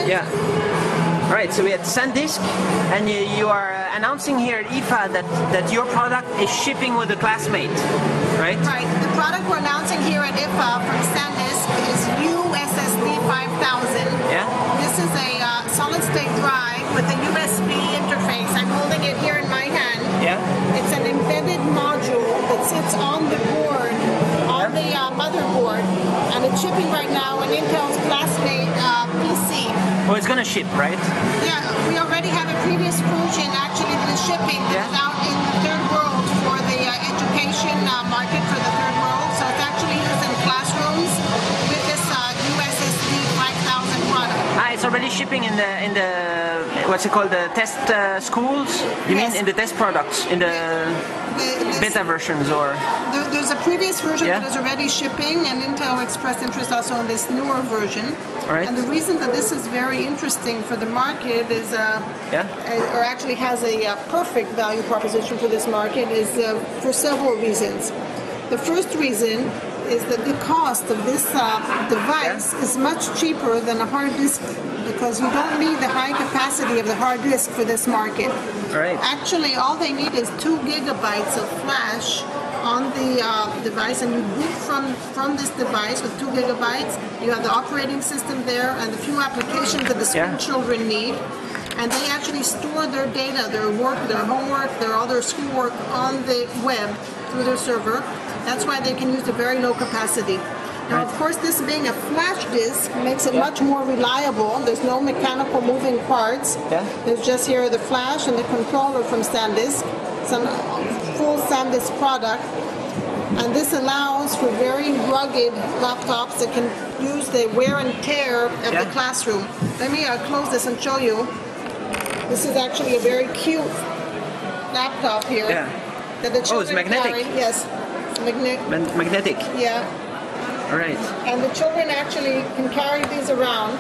Yeah. All right, so we had Sandisk, and you are announcing here at IFA that your product is shipping with the Classmate, right? Right. The product we're announcing here at IFA from Sandisk is USSD 5000. Yeah. This is a solid-state drive with a USB interface. I'm holding it here in my hand. Yeah. It's an embedded module that sits on the board, on the motherboard, and it's shipping right now in Intel's Classmate PC. Well, it's going to ship, right? Yeah, we already have a previous version actually that is shipping that is out in the third world for the education market for the third world. So it's actually used in classrooms with this USSD 5000 product. It's already shipping in the what's it called, the test schools? You mean in the test products, in the beta versions, or? There's a previous version that is already shipping, and Intel expressed interest also in this newer version. Right. And the reason that this is very interesting for the market is, or actually has a perfect value proposition for this market, is for several reasons. The first reason is that the cost of this device is much cheaper than a hard disk, because you don't need the high capacity of the hard disk for this market. Right. Actually, all they need is 2 gigabytes of flash on the device, and you boot from this device with 2 gigabytes. You have the operating system there and a few applications that the school children need. And they actually store their data, their work, their homework, all their schoolwork on the web through their server. That's why they can use a very low capacity. Now, of course, this being a flash disk makes it much more reliable. There's no mechanical moving parts. There's just here the flash and the controller from Sandisk. It's a full Sandisk product. And this allows for very rugged laptops that can use the wear and tear of the classroom. Let me close this and show you. This is actually a very cute laptop here. That the children it's magnetic. carry. Yes. Magnetic. Yeah. All right. And the children actually can carry these around.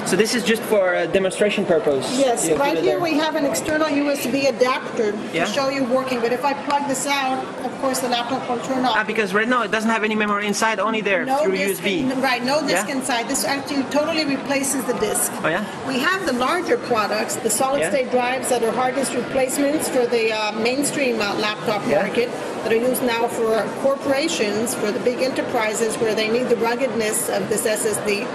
So this is just for demonstration purpose? Yes. Right here we have an external USB adapter to show you working. But if I plug this out, of course the laptop will turn off. Because right now it doesn't have any memory inside, only there through USB. No disk inside. This actually totally replaces the disk. Oh yeah? We have the larger products, the solid-state drives that are hard disk replacements for the mainstream laptop market, that are used now for corporations, for the big enterprises where they need the ruggedness of this SSD.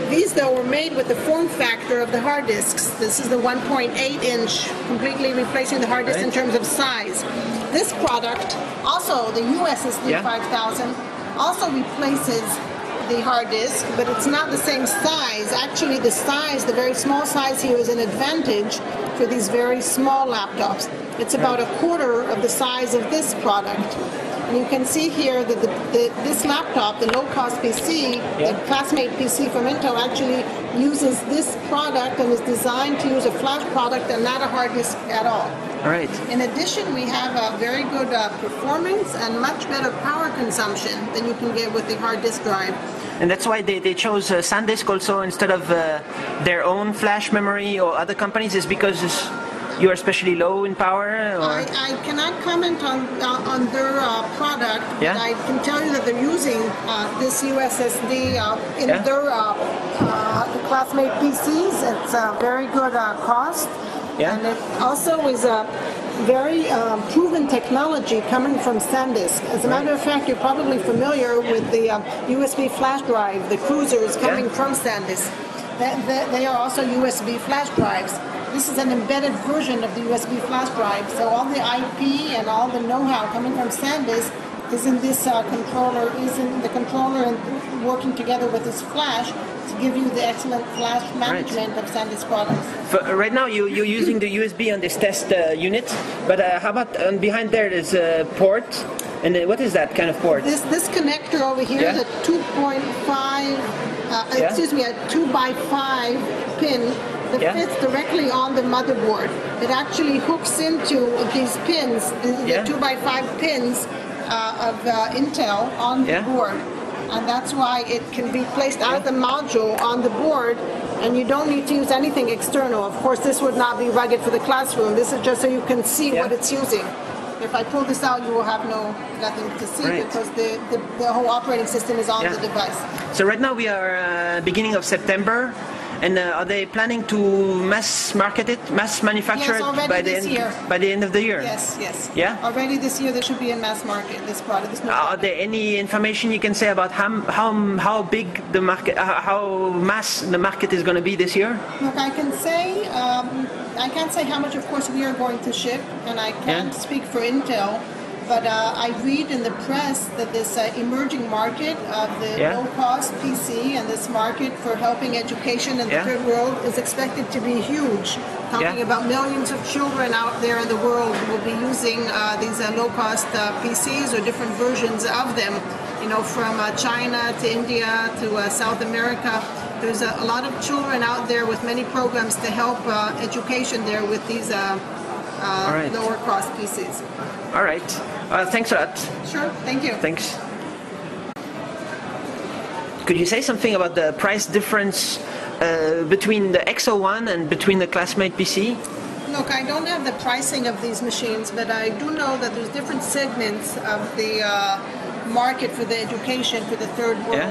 These, though, were made with the form factor of the hard disks. This is the 1.8-inch, completely replacing the hard disk in terms of size. This product, also the USSD 5000, also replaces the hard disk, but it's not the same size. Actually, the size, the very small size here, is an advantage for these very small laptops. It's about a quarter of the size of this product. And you can see here that this laptop, the low-cost PC, the Classmate PC from Intel, actually uses this product and is designed to use a flash product and not a hard disk at all. All right. In addition, we have a very good performance and much better power consumption than you can get with the hard disk drive. And that's why they chose Sandisk also instead of their own flash memory or other companies, is because you are especially low in power? Or? I cannot comment on their product, but I can tell you that they're using this USSD in their Classmate PCs. It's a very good cost, and it also is a very proven technology coming from Sandisk. As a matter of fact, you're probably familiar with the USB flash drive, the cruisers coming from Sandisk. They are also USB flash drives. This is an embedded version of the USB flash drive, so all the IP and all the know-how coming from Sandisk is in this controller, and working together with this flash to give you the excellent flash management of Sandisk products. Right now you're using the USB on this test unit, but how about behind there there's a port, and what is that kind of port? This connector over here is a 2.5, excuse me, a 2x5 pin that fits directly on the motherboard. It actually hooks into these pins, the 2x5 pins of Intel on the board. And that's why it can be placed as a module on the board, and you don't need to use anything external. Of course, this would not be rugged for the classroom. This is just so you can see what it's using. If I pull this out, you will have nothing to see because the whole operating system is on the device. So right now we are beginning of September. And are they planning to mass market it, mass manufacture Yes, it already by this year. by the end of the year? Yes, yes. Yeah? Already this year, they should be in mass market, this product. This new Are product. there any information you can say about how big the market, how mass the market is going to be this year? Look, I can say, I can't say how much, of course, we are going to ship, and I can't speak for Intel, but I read in the press that this emerging market of the low-cost PC and this market for helping education in the third world is expected to be huge. Talking about millions of children out there in the world who will be using these low-cost PCs or different versions of them, you know, from China to India to South America. There's a lot of children out there with many programs to help education there with these lower cost PCs. All right. Thanks a lot. Sure. Thank you. Thanks. Could you say something about the price difference between the X01 and between the Classmate PC? Look, I don't have the pricing of these machines, but I do know that there's different segments of the market for the education for the third world.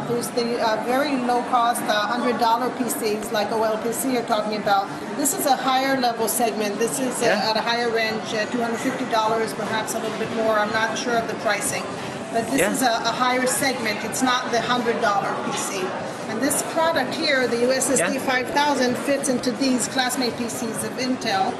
There's the very low-cost $100 PCs like OLPC are talking about. This is a higher level segment. This is at a higher range, $250, perhaps a little bit more. I'm not sure of the pricing. But this is a higher segment. It's not the $100 PC. And this product here, the USSD 5000, fits into these Classmate PCs of Intel.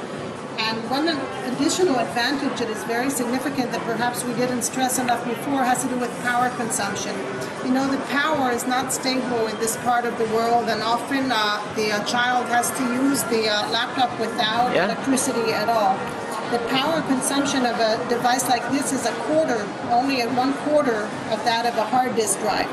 And one additional advantage that is very significant that perhaps we didn't stress enough before has to do with power consumption. You know, the power is not stable in this part of the world, and often the child has to use the laptop without electricity at all. The power consumption of a device like this is only at 1/4 of that of a hard disk drive.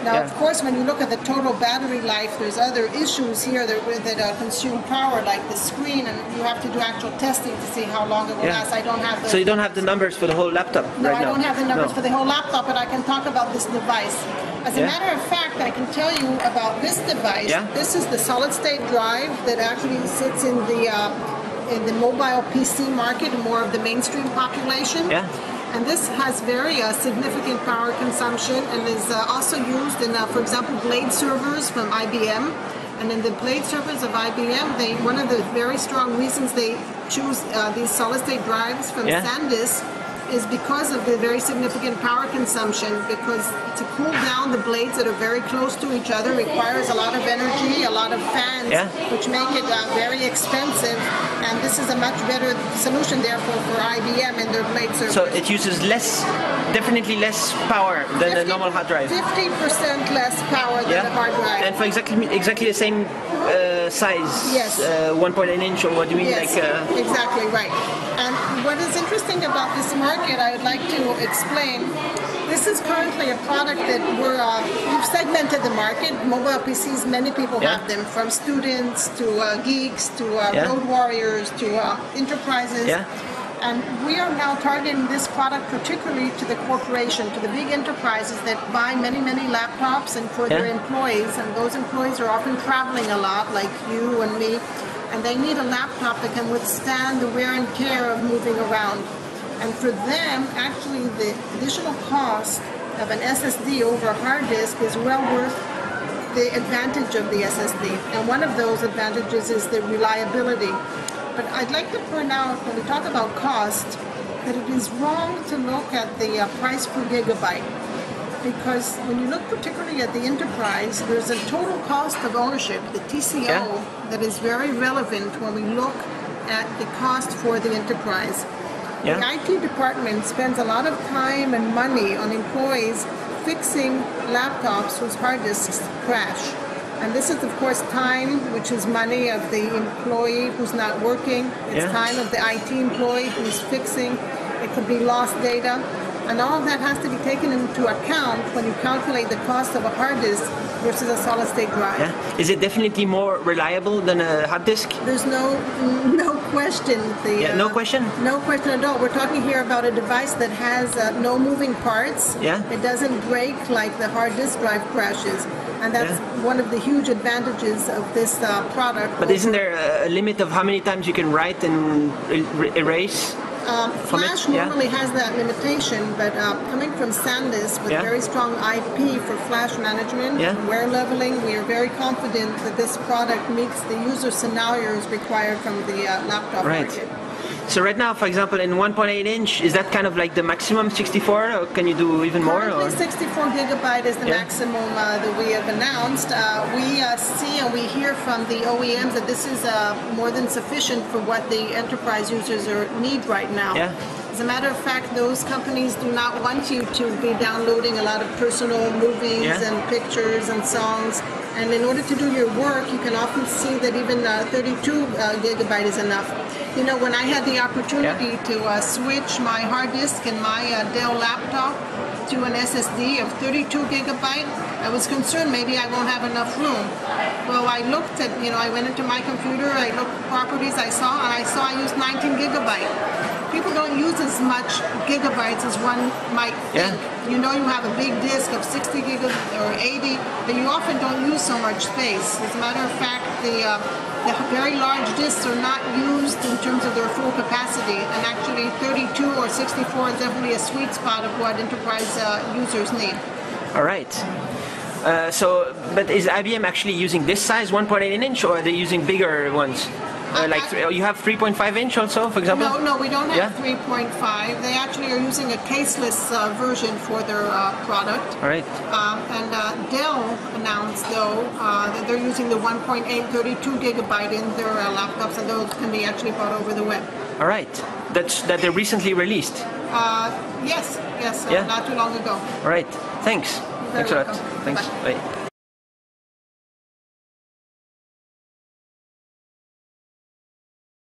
Now, of course, when you look at the total battery life, there's other issues here that consume power, like the screen, and you have to do actual testing to see how long it will last. I don't have those. So you don't have the numbers for the whole laptop No, right now? I don't have the numbers for the whole laptop, but I can talk about this device. As a matter of fact, I can tell you about this device. This is the solid-state drive that actually sits in the mobile PC market, more of the mainstream population. And this has very significant power consumption and is also used in, for example, blade servers from IBM. And in the blade servers of IBM, one of the very strong reasons they choose these solid-state drives from Sandisk is because of the very significant power consumption, because to cool down the blades that are very close to each other requires a lot of energy, a lot of fans, which make it very expensive, and this is a much better solution therefore for IBM and their blade servers. So it uses definitely less power than a normal hard drive? 50% less power than a hard drive. And for exactly the same size? Yes. 1.8 inch, or what do you mean? Yes, exactly right. And what is interesting about this market, I would like to explain. This is currently a product that we've segmented the market. Mobile PCs, many people have them, from students to geeks to road warriors to enterprises. And we are now targeting this product particularly to the corporation, to the big enterprises that buy many, many laptops and for their employees. And those employees are often traveling a lot, like you and me. And they need a laptop that can withstand the wear and tear of moving around. And for them, actually, the additional cost of an SSD over a hard disk is well worth the advantage of the SSD. And one of those advantages is the reliability. But I'd like to point out, when we talk about cost, that it is wrong to look at the price per gigabyte. Because when you look particularly at the enterprise, there's a total cost of ownership, the TCO, that is very relevant when we look at the cost for the enterprise. The IT department spends a lot of time and money on employees fixing laptops whose hard disks crash. And this is, of course, time, which is money of the employee who's not working. It's time of the IT employee who's fixing. It could be lost data. And all of that has to be taken into account when you calculate the cost of a hard disk versus a solid-state drive. Is it definitely more reliable than a hard disk? There's no question. No question? No question at all. We're talking here about a device that has no moving parts. It doesn't break like the hard disk drive crashes. And that's one of the huge advantages of this product. But isn't there a limit of how many times you can write and erase? Flash normally has that limitation, but coming from Sandisk with very strong IP for flash management, wear leveling, we are very confident that this product meets the user scenarios required from the laptop market. So right now, for example, in 1.8 inch, is that kind of like the maximum 64, or can you do even more? Currently, 64 gigabyte is the maximum that we have announced. We see and we hear from the OEMs that this is more than sufficient for what the enterprise users need right now. As a matter of fact, those companies do not want you to be downloading a lot of personal movies and pictures and songs. And in order to do your work, you can often see that even 32 gigabyte is enough. You know, when I had the opportunity to switch my hard disk in my Dell laptop to an SSD of 32 gigabyte, I was concerned maybe I won't have enough room. Well, I looked at, I went into my computer, I looked at properties I saw, and I saw I used 19 gigabyte. People don't use as much gigabytes as one might think. You know, you have a big disk of 60 gigabytes or 80, but you often don't use so much space. As a matter of fact, the very large disks are not used in terms of their full capacity, and actually 32 or 64 is definitely a sweet spot of what enterprise users need. All right. But is IBM actually using this size 1.8 inch, or are they using bigger ones? You have 3.5 inch also, for example? No, we don't have 3.5. They actually are using a caseless version for their product. All right. And Dell announced, though, that they're using the 1.8 32 gigabyte in their laptops, and those can be actually bought over the web. All right. That they recently released? Yes, not too long ago. All right. Thanks. Thanks a lot. Thanks. Bye.